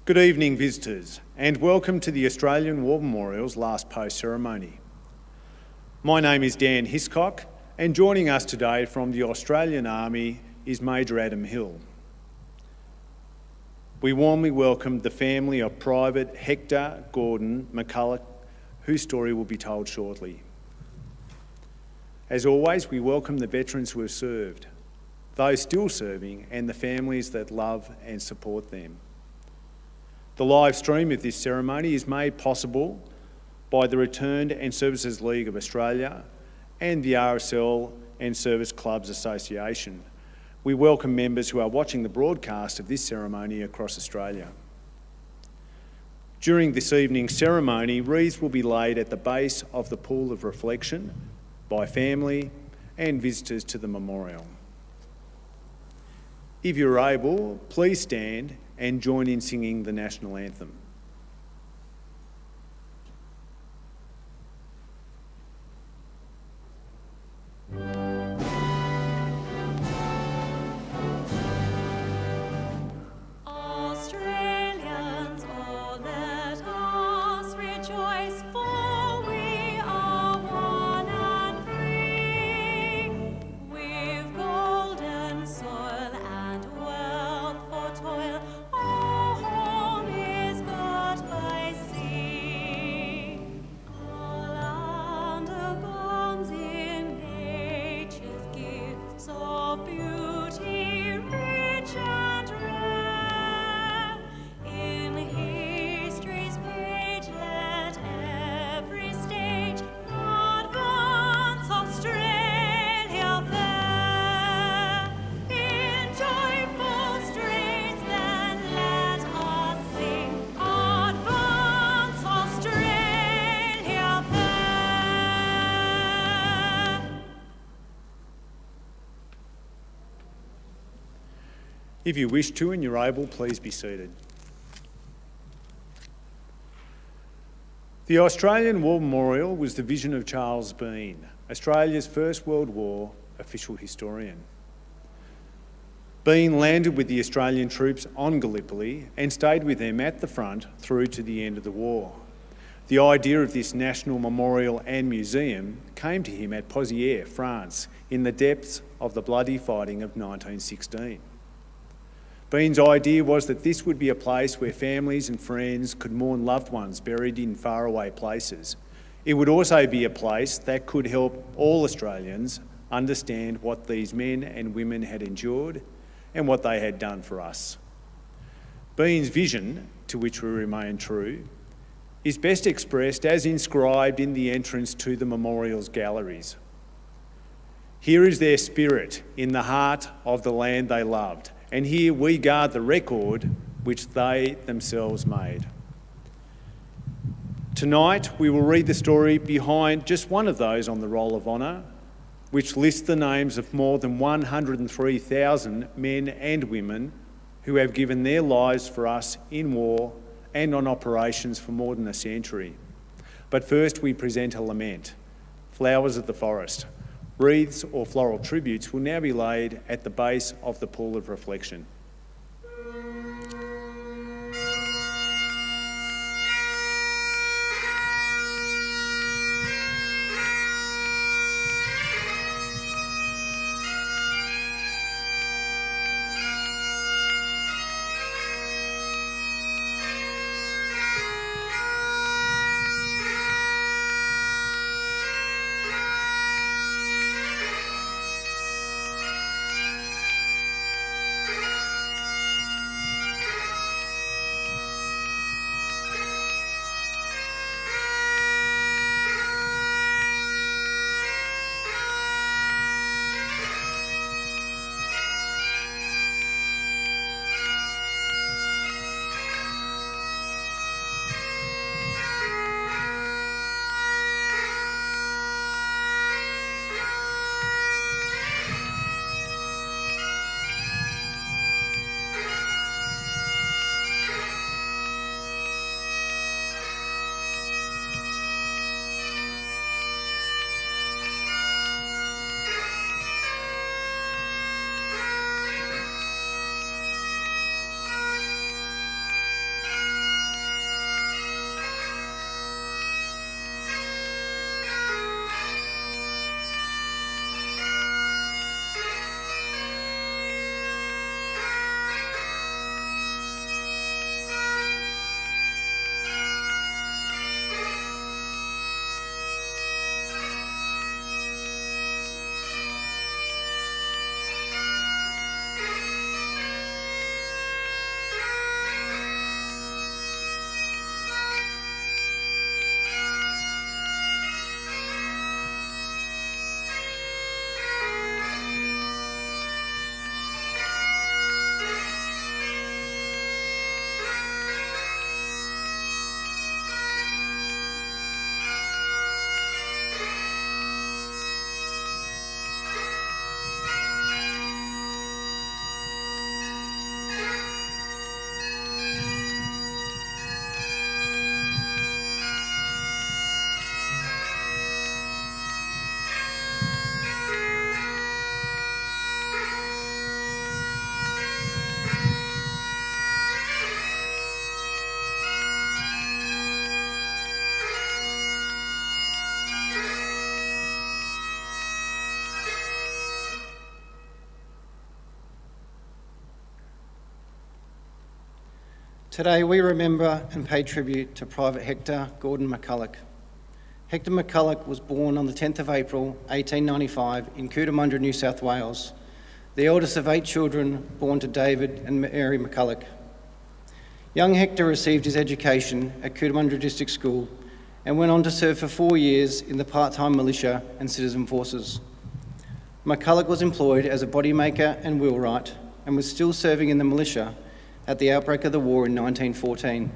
Good evening, visitors, and welcome to the Australian War Memorial's last post ceremony. My name is Dan Hiscock, and joining us today from the Australian Army is Major Adam Hill. We warmly welcome the family of Private Hector Gordon McCoullough, whose story will be told shortly. As always, we welcome the veterans who have served, those still serving, and the families that love and support them. The live stream of this ceremony is made possible by the Returned and Services League of Australia and the RSL and Service Clubs Association. We welcome members who are watching the broadcast of this ceremony across Australia. During this evening's ceremony, wreaths will be laid at the base of the pool of reflection by family and visitors to the memorial. If you're able, please stand and join in singing the national anthem. If you wish to and you're able, please be seated. The Australian War Memorial was the vision of Charles Bean, Australia's First World War official historian. Bean landed with the Australian troops on Gallipoli and stayed with them at the front through to the end of the war. The idea of this national memorial and museum came to him at Pozières, France, in the depths of the bloody fighting of 1916. Bean's idea was that this would be a place where families and friends could mourn loved ones buried in faraway places. It would also be a place that could help all Australians understand what these men and women had endured and what they had done for us. Bean's vision, to which we remain true, is best expressed as inscribed in the entrance to the memorial's galleries. Here is their spirit in the heart of the land they loved, and here we guard the record which they themselves made. Tonight, we will read the story behind just one of those on the Roll of Honour, which lists the names of more than 103,000 men and women who have given their lives for us in war and on operations for more than a century. But first, we present a lament, Flowers of the Forest. Wreaths or floral tributes will now be laid at the base of the pool of reflection. Today we remember and pay tribute to Private Hector Gordon McCoullough. Hector McCoullough was born on the 10th of April 1895 in Cootamundra, New South Wales, the eldest of 8 children born to David and Mary McCoullough. Young Hector received his education at Cootamundra District School and went on to serve for 4 years in the part-time militia and citizen forces. McCoullough was employed as a bodymaker and wheelwright and was still serving in the militia at the outbreak of the war in 1914.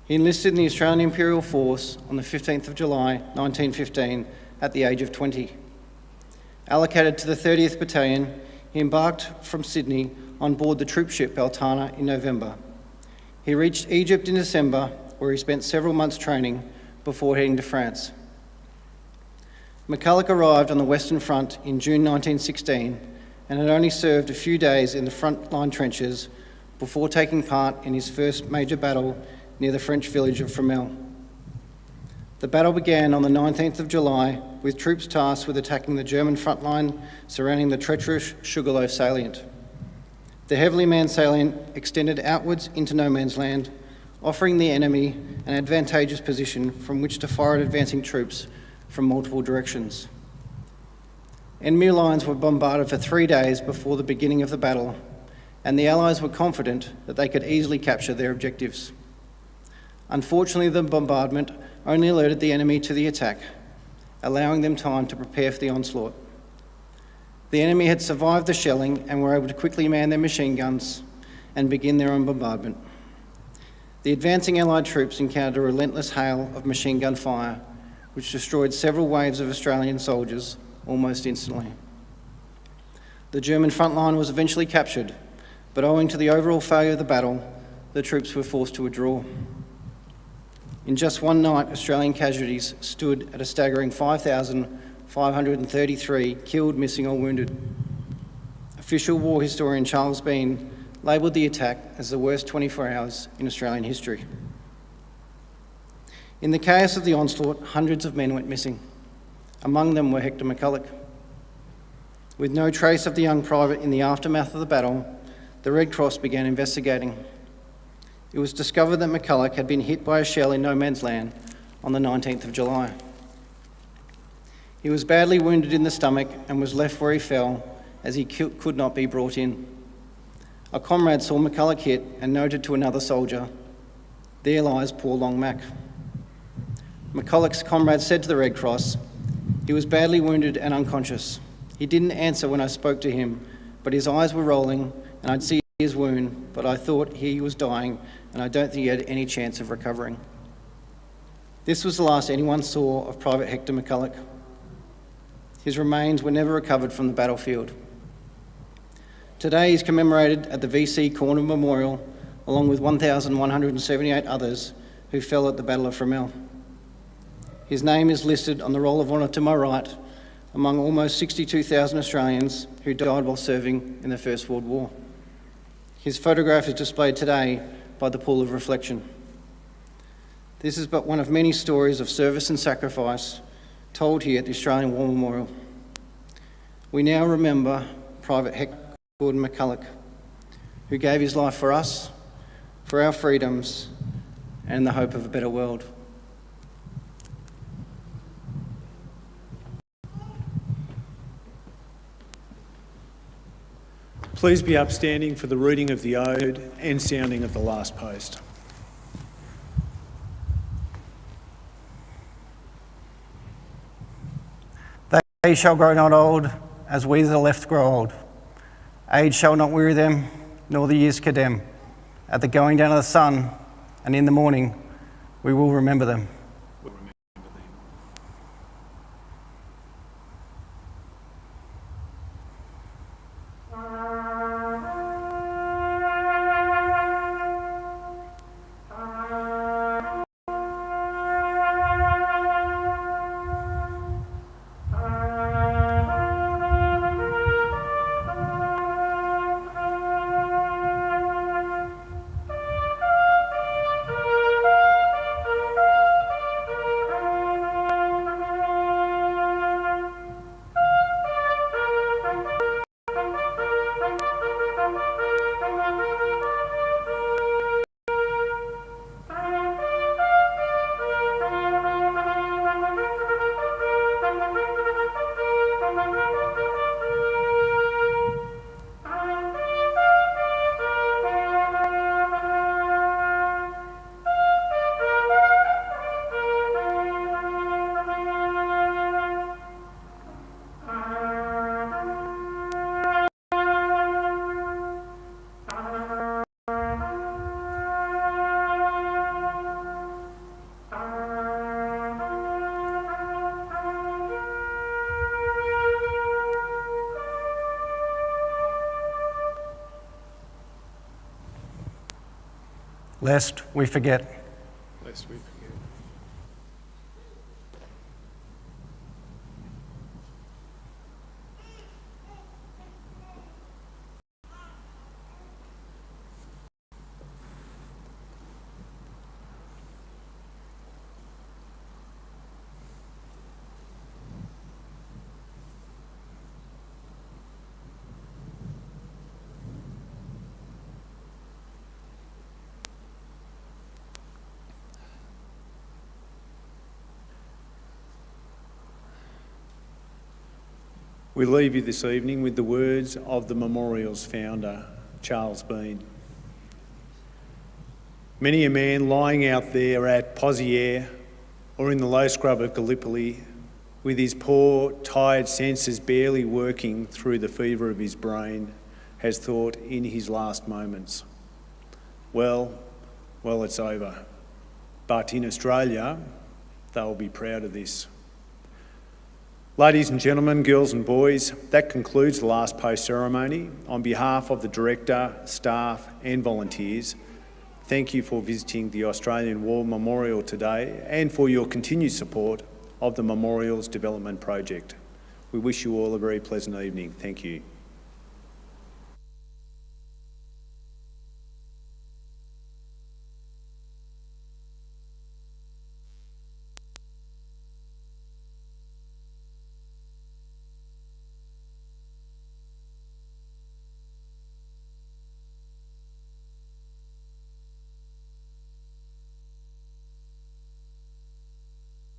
He enlisted in the Australian Imperial Force on the 15th of July 1915 at the age of 20. Allocated to the 30th Battalion, he embarked from Sydney on board the troop ship Beltana in November. He reached Egypt in December, where he spent several months training before heading to France. McCoullough arrived on the Western Front in June 1916 and had only served a few days in the front-line trenches before taking part in his first major battle near the French village of Fromelles. The battle began on the 19th of July with troops tasked with attacking the German front line surrounding the treacherous Sugarloaf salient. The heavily manned salient extended outwards into no man's land, offering the enemy an advantageous position from which to fire at advancing troops from multiple directions. Enemy lines were bombarded for 3 days before the beginning of the battle, and the Allies were confident that they could easily capture their objectives. Unfortunately, the bombardment only alerted the enemy to the attack, allowing them time to prepare for the onslaught. The enemy had survived the shelling and were able to quickly man their machine guns and begin their own bombardment. The advancing Allied troops encountered a relentless hail of machine gun fire, which destroyed several waves of Australian soldiers almost instantly. The German front line was eventually captured, but owing to the overall failure of the battle, the troops were forced to withdraw. In just one night, Australian casualties stood at a staggering 5,533 killed, missing or wounded. Official war historian Charles Bean labelled the attack as the worst 24 hours in Australian history. In the chaos of the onslaught, hundreds of men went missing. Among them were Hector McCoullough. With no trace of the young private in the aftermath of the battle, the Red Cross began investigating. It was discovered that McCoullough had been hit by a shell in no man's land on the 19th of July. He was badly wounded in the stomach and was left where he fell as he could not be brought in. A comrade saw McCoullough hit and noted to another soldier, "There lies poor Long Mac." McCullough's comrade said to the Red Cross, "He was badly wounded and unconscious. He didn't answer when I spoke to him, but his eyes were rolling and I'd see his wound, but I thought he was dying and I don't think he had any chance of recovering." This was the last anyone saw of Private Hector McCoullough. His remains were never recovered from the battlefield. Today he is commemorated at the VC Corner Memorial along with 1,178 others who fell at the Battle of Fromelles. His name is listed on the Roll of Honour to my right among almost 62,000 Australians who died while serving in the First World War. His photograph is displayed today by the Pool of Reflection. This is but one of many stories of service and sacrifice told here at the Australian War Memorial. We now remember Private Hector Gordon McCoullough, who gave his life for us, for our freedoms, and the hope of a better world. Please be upstanding for the reading of the ode and sounding of the last post. They shall grow not old, as we that are left grow old. Age shall not weary them, nor the years condemn. At the going down of the sun, and in the morning, we will remember them. lest we forget. Lest we forget. We leave you this evening with the words of the memorial's founder, Charles Bean. Many a man lying out there at Pozières or in the low scrub of Gallipoli, with his poor, tired senses barely working through the fever of his brain, has thought in his last moments, well, it's over. But in Australia, they'll be proud of this. Ladies and gentlemen, girls and boys, that concludes the last post ceremony. On behalf of the Director, staff and volunteers, thank you for visiting the Australian War Memorial today and for your continued support of the Memorials Development Project. We wish you all a very pleasant evening. Thank you.